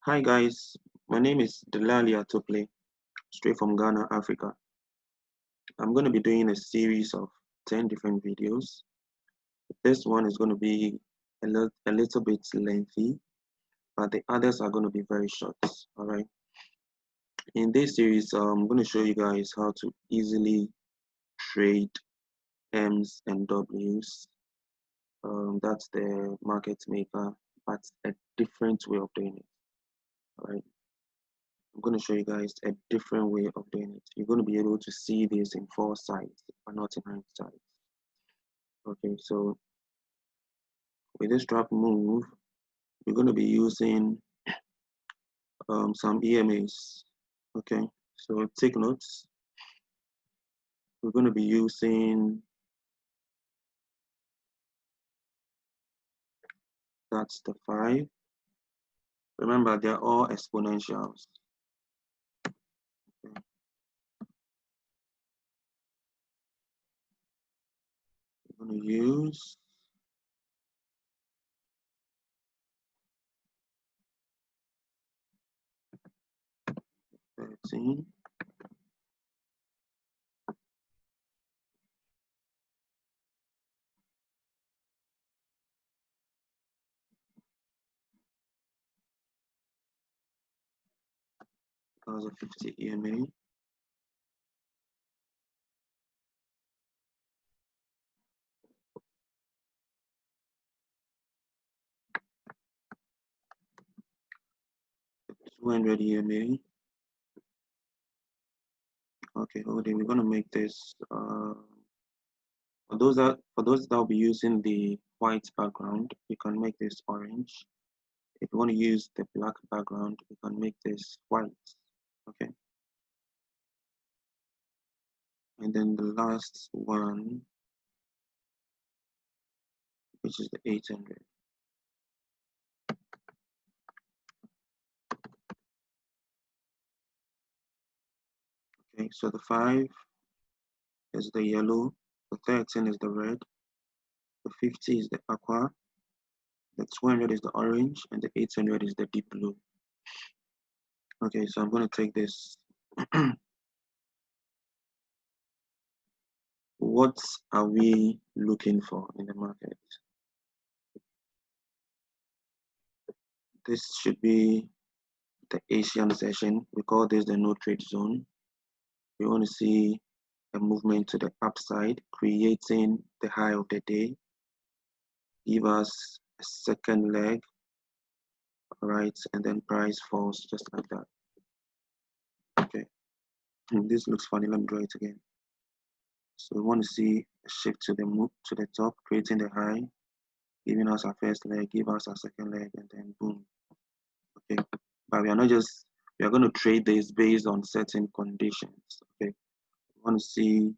Hi guys, my name is Delali Atople, straight from Ghana, Africa. I'm going to be doing a series of 10 different videos. This one is going to be a little bit lengthy, but the others are going to be very short, all right? In this series, I'm going to show you guys how to easily trade M's and W's. That's the market maker, but a different way of doing it, all right? I'm going to show you guys a different way of doing it. You're going to be able to see this in foresight, but not in hindsight. Okay, so with this trap move, we're going to be using some EMAs. Okay, so take notes. We're going to be using, that's the 5. Remember, they're all exponentials. Okay. We're going to use 13. That's a 50 EMA. The 200 EMA. Okay, hold on. We're going to make this for those that will be using the white background, you can make this orange. If you want to use the black background, you can make this white. Okay. And then the last one, which is the 800. Okay, so the 5 is the yellow, the 13 is the red, the 50 is the aqua, the 200 is the orange, and the 800 is the deep blue. Okay, so I'm going to take this. What are we looking for in the market? This should be the Asian session. We call this the no trade zone. We want to see a movement to the upside, creating the high of the day. Give us a second leg, all right, and then price falls just like that. Okay, this looks funny. Let me draw it again. So we want to see a shift to the move to the top, creating the high, giving us our first leg, give us our second leg, and then boom. Okay, but we are going to trade this based on certain conditions. Okay, we want to see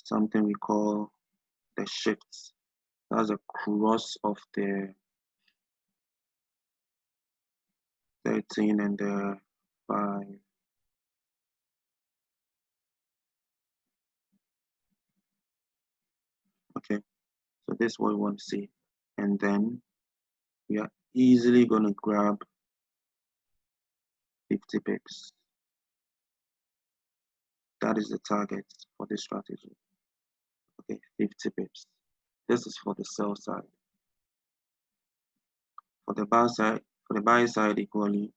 something we call the shifts. That's a cross of the 13 and the 5. Okay, so this is what we want to see. And then we are easily going to grab 50 pips. That is the target for this strategy. Okay, 50 pips. This is for the sell side. For the buy side equally,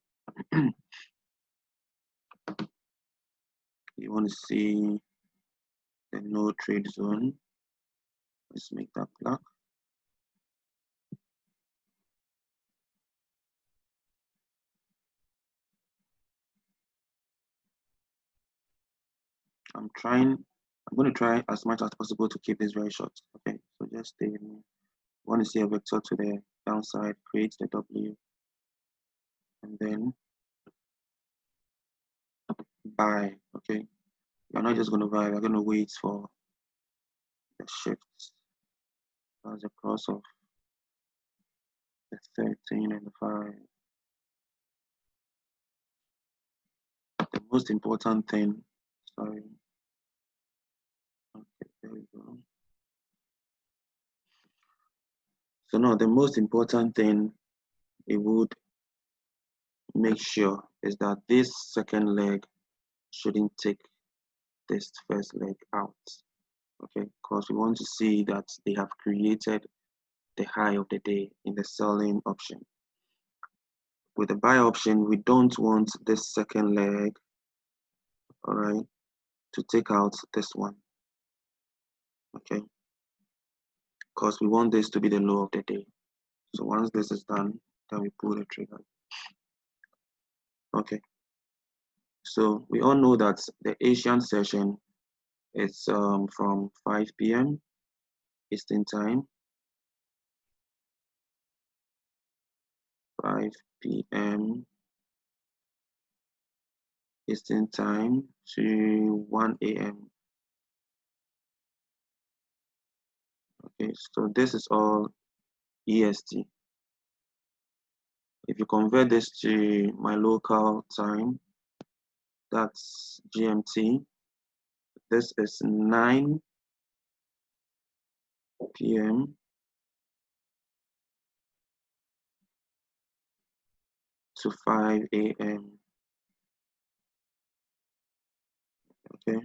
you want to see the no trade zone. Let's make that black. I'm going to try as much as possible to keep this very short. Okay, so just stay with me. Want to see a vector to the downside, create the W, and then buy. Okay, we're not just going to buy, we're going to wait for the shifts. That's a cross of the 13 and the 5. The most important thing, sorry. Okay, there we go. So now the most important thing, it would make sure is that this second leg shouldn't take this first leg out, okay, because we want to see that they have created the high of the day in the selling option. With the buy option, we don't want this second leg, all right, to take out this one, okay, because we want this to be the low of the day. So once this is done, then we pull the trigger. Okay, so we all know that the Asian session is from 5 p.m. Eastern time, 5 p.m. Eastern time to 1 a.m. Okay, so this is all EST. If you convert this to my local time, that's GMT. This is 9 p.m. to 5 a.m. Okay,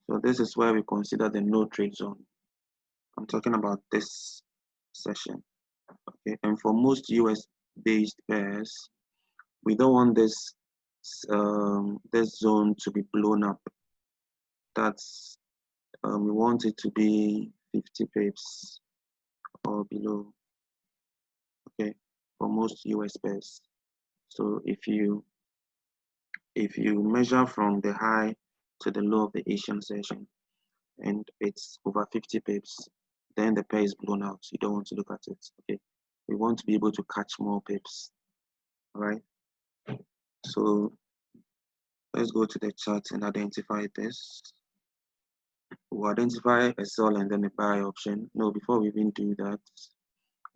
so this is where we consider the no trade zone. I'm talking about this session. Okay, and for most US based pairs, we don't want this zone to be blown up. That's we want it to be 50 pips or below. Okay, for most US pairs. So if you measure from the high to the low of the Asian session and it's over 50 pips, then the pair is blown out. You don't want to look at it. Okay, we want to be able to catch more pips. All right, so let's go to the chart and identify this. We'll identify a sell and then a buy option. No, before we even do that,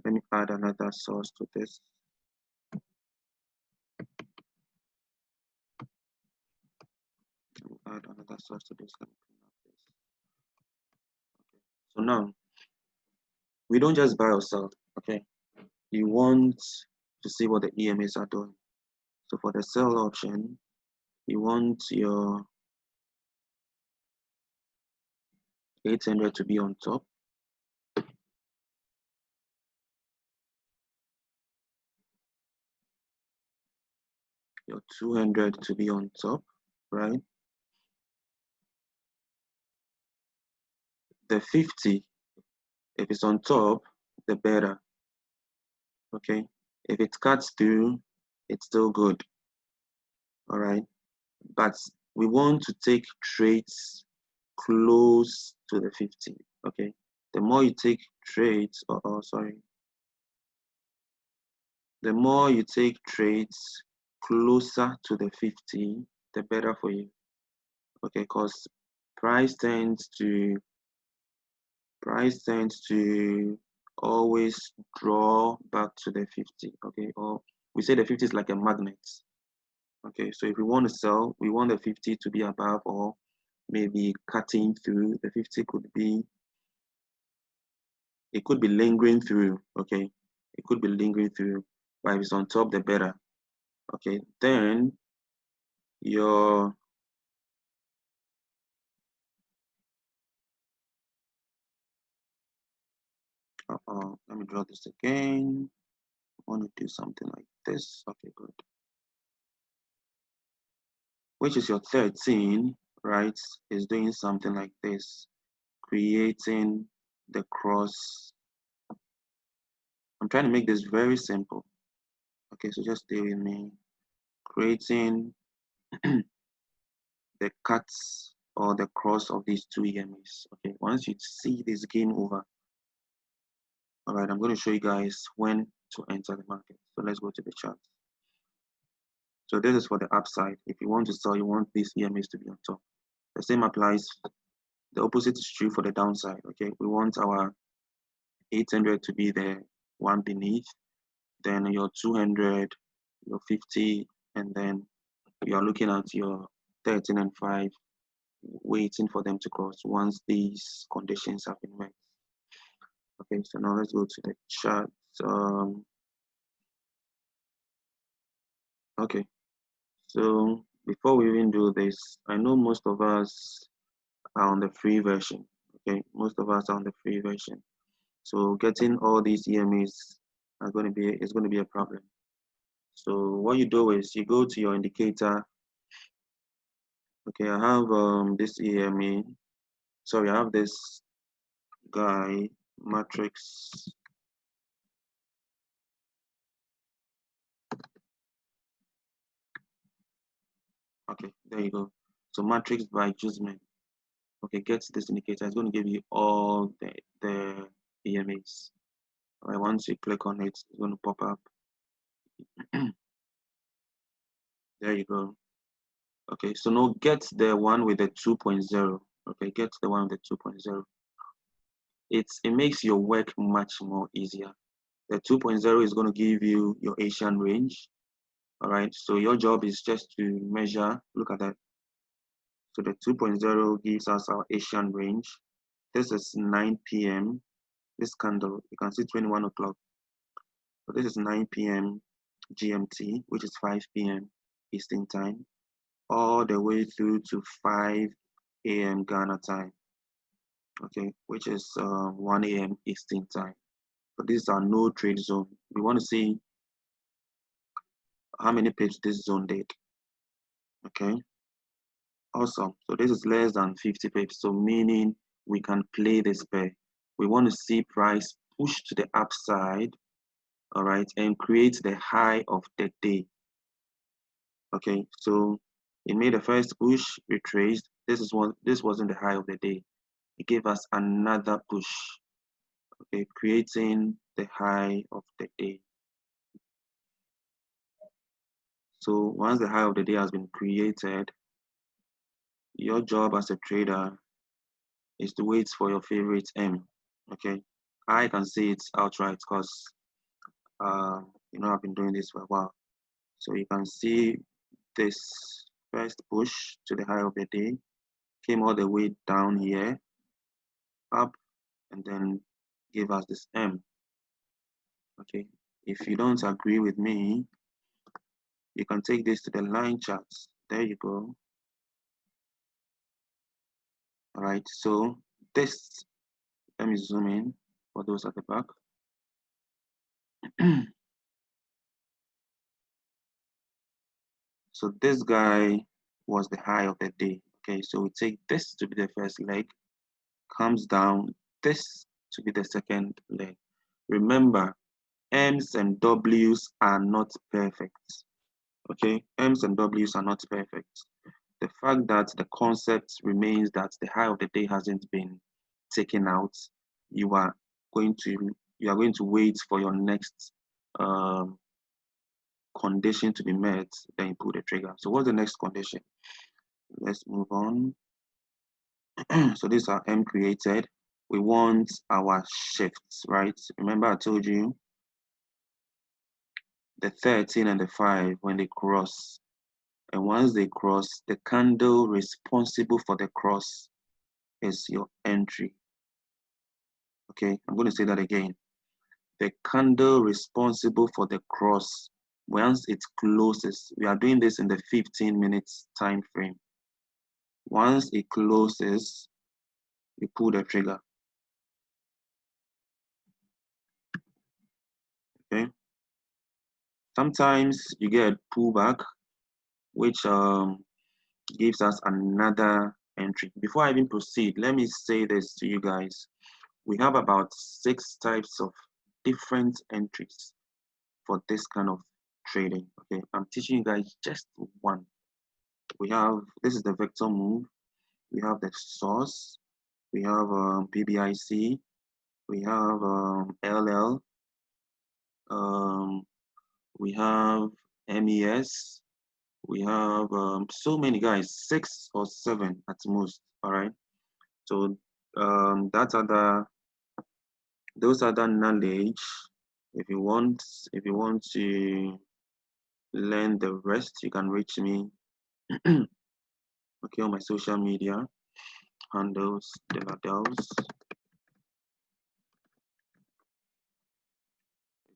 let me add another source to this. Add another source to this. Let me clean up this. Okay. So now we don't just buy or sell. Okay, you want to see what the EMAs are doing. So for the sell option, you want your 800 to be on top. Your 200 to be on top, right? The 50, if it's on top, the better. Okay, if it cuts through, it's still good. All right, but we want to take trades close to the 50. Okay, the more you take trades, the more you take trades closer to the 50, the better for you. Okay, because price tends to always draw back to the 50. Okay, or we say the 50 is like a magnet. Okay, so if we want to sell, we want the 50 to be above or maybe cutting through. The 50 could be, it could be lingering through. Okay, it could be lingering through, but if it's on top, the better. Okay, then your let me draw this again. I want to do something like this. Okay, good. Which is your 13, right? Is doing something like this, creating the cross. I'm trying to make this very simple. Okay, so just stay with me. Creating the cuts or the cross of these two EMAs. Okay, once you see this game over, all right, I'm going to show you guys when to enter the market. So let's go to the chart. So this is for the upside. If you want to sell, you want these EMAs to be on top. The same applies. The opposite is true for the downside. Okay, we want our 800 to be the one beneath, then your 200, your 50, and then you are looking at your 13 and 5, waiting for them to cross once these conditions have been met. Okay, so now let's go to the chart. Okay, so before we even do this, I know most of us are on the free version. Okay, most of us are on the free version. So getting all these EMAs is going to be a problem. So what you do is you go to your indicator. Okay, I have this EMA. Sorry, I have this guy matrix. Okay, there you go. So matrix by Jusman. Okay, get this indicator. It's going to give you all the EMAs. Right, once you click on it, it's going to pop up. There you go. Okay, so now get the one with the 2.0. Okay, get the one with the 2.0. It makes your work much more easier. The 2.0 is going to give you your Asian range. All right, so your job is just to measure. Look at that. So the 2.0 gives us our Asian range. This is 9 p.m. This candle, you can see 21 o'clock. So this is 9 p.m. GMT, which is 5 p.m. Eastern time, all the way through to 5 a.m. Ghana time, okay, which is 1 a.m. Eastern time. So this is our no trade zone. We want to see how many pips this zone did, okay. Awesome. So this is less than 50 pips, so meaning we can play this pair. We want to see price push to the upside, all right, and create the high of the day. Okay, so it made the first push, retraced. This wasn't the high of the day. It gave us another push, okay, creating the high of the day. So once the high of the day has been created, your job as a trader is to wait for your favorite M. Okay, I can say it outright because I've been doing this for a while. So you can see this first push to the high of the day came all the way down here, up, and then give us this M. Okay, if you don't agree with me, you can take this to the line charts. There you go. All right, so this, let me zoom in for those at the back. So this guy was the high of the day. Okay, so we take this to be the first leg, comes down, this to be the second leg. Remember, M's and W's are not perfect. Okay, M's and W's are not perfect. The fact that the concept remains that the high of the day hasn't been taken out, you are going to wait for your next condition to be met, then you pull the trigger. So what's the next condition? Let's move on. So these are M created. We want our shifts, right? Remember I told you the 13 and the 5 when they cross. And once they cross, the candle responsible for the cross is your entry. Okay, I'm going to say that again. The candle responsible for the cross, once it closes, we are doing this in the 15 minutes time frame. Once it closes, you pull the trigger. Okay. Sometimes you get a pullback, which gives us another entry. Before I even proceed, let me say this to you guys. We have about 6 types of different entries for this kind of trading. Okay, I'm teaching you guys just one. We have, this is the vector move. We have the source. We have PBIC. We have LL. We have MES. We have so many guys, 6 or 7 at most. All right. So those are the knowledge. If you want to learn the rest, you can reach me. Okay, on my social media handles, Deladels.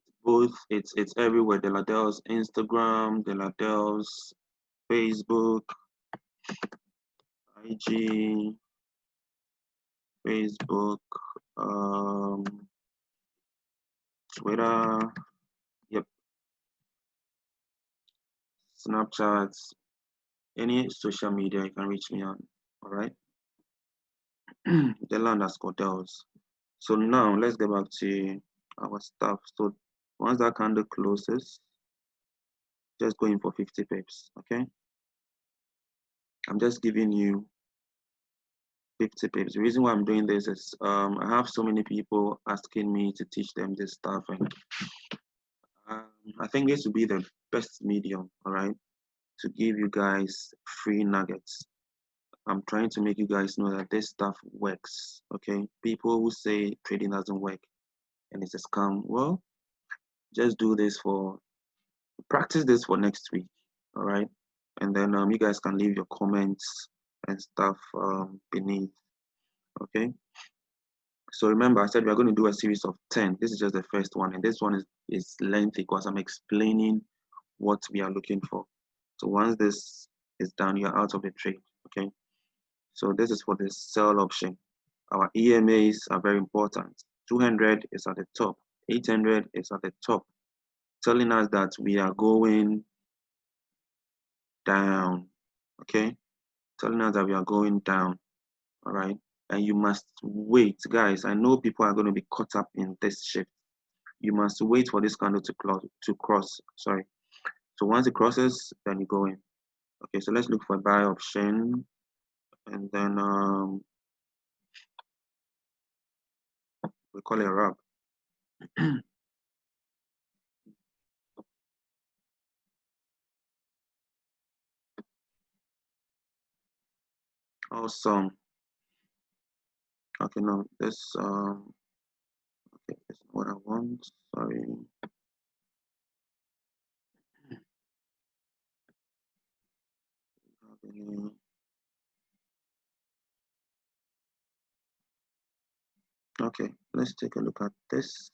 It's both. It's everywhere. Deladel's Instagram, Deladel's Facebook, IG, Facebook, um, Twitter, yep, Snapchat, any social media you can reach me on. All right, Dela_Dels. So now let's get back to our stuff. So once that candle closes, just go in for 50 pips. Okay, I'm just giving you 50 pips. The reason why I'm doing this is I have so many people asking me to teach them this stuff, and I think this will be the best medium, all right, to give you guys free nuggets. I'm trying to make you guys know that this stuff works, okay? People who say trading doesn't work and it's a scam, well, just do this practice this for next week, all right? And then you guys can leave your comments and stuff beneath, okay? So remember, I said we're going to do a series of 10. This is just the first one, and this one is lengthy because I'm explaining what we are looking for. So once this is done, you're out of the trade, okay? So this is for the sell option. Our EMAs are very important. 200 is at the top, 800 is at the top, telling us that we are going down, okay? Telling us that we are going down, all right? And you must wait, guys. I know people are going to be caught up in this shift. You must wait for this candle to cross, sorry. So once it crosses, then you go in. Okay, so let's look for buy option, and then we call it a wrap. Awesome. Okay, no, this okay, that's not what I want. Sorry. Okay, let's take a look at this.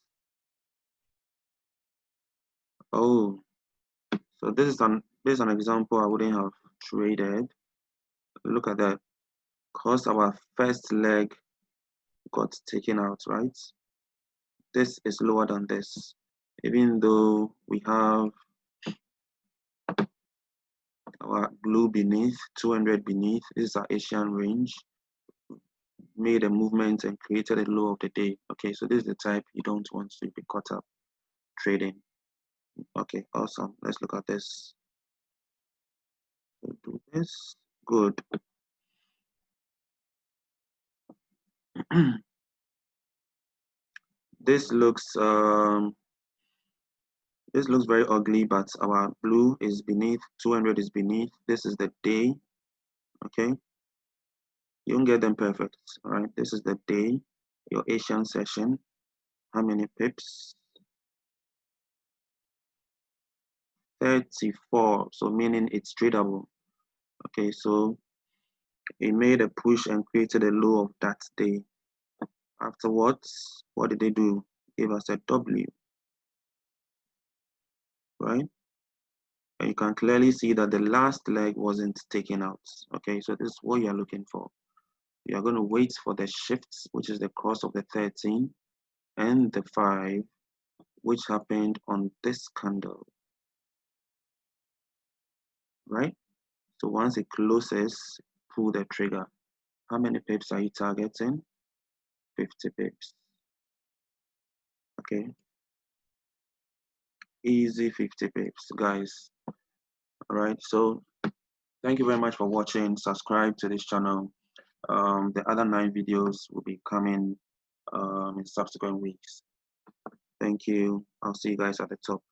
Oh, so this is an example I wouldn't have traded. Look at that. Because our first leg got taken out, right? This is lower than this. Even though we have our blue beneath, 200 beneath, this is our Asian range, made a movement and created a low of the day. Okay, so this is the type you don't want to be caught up trading. Okay, awesome. Let's look at this. We'll do this. Good. This looks very ugly, but our blue is beneath, 200 is beneath. This is the day. Okay, you don't get them perfect. All right, this is the day, your Asian session. How many pips? 34. So meaning it's tradable. Okay, so it made a push and created a low of that day. Afterwards, what did they do? Give us a W, right? And you can clearly see that the last leg wasn't taken out. Okay, so this is what you're looking for. You are going to wait for the shifts, which is the cross of the 13 and the 5, which happened on this candle, right? So once it closes, pull the trigger. How many pips are you targeting? 50 pips. Okay, easy 50 pips, guys. All right, so thank you very much for watching. Subscribe to this channel. The other 9 videos will be coming in subsequent weeks. Thank you. I'll see you guys at the top.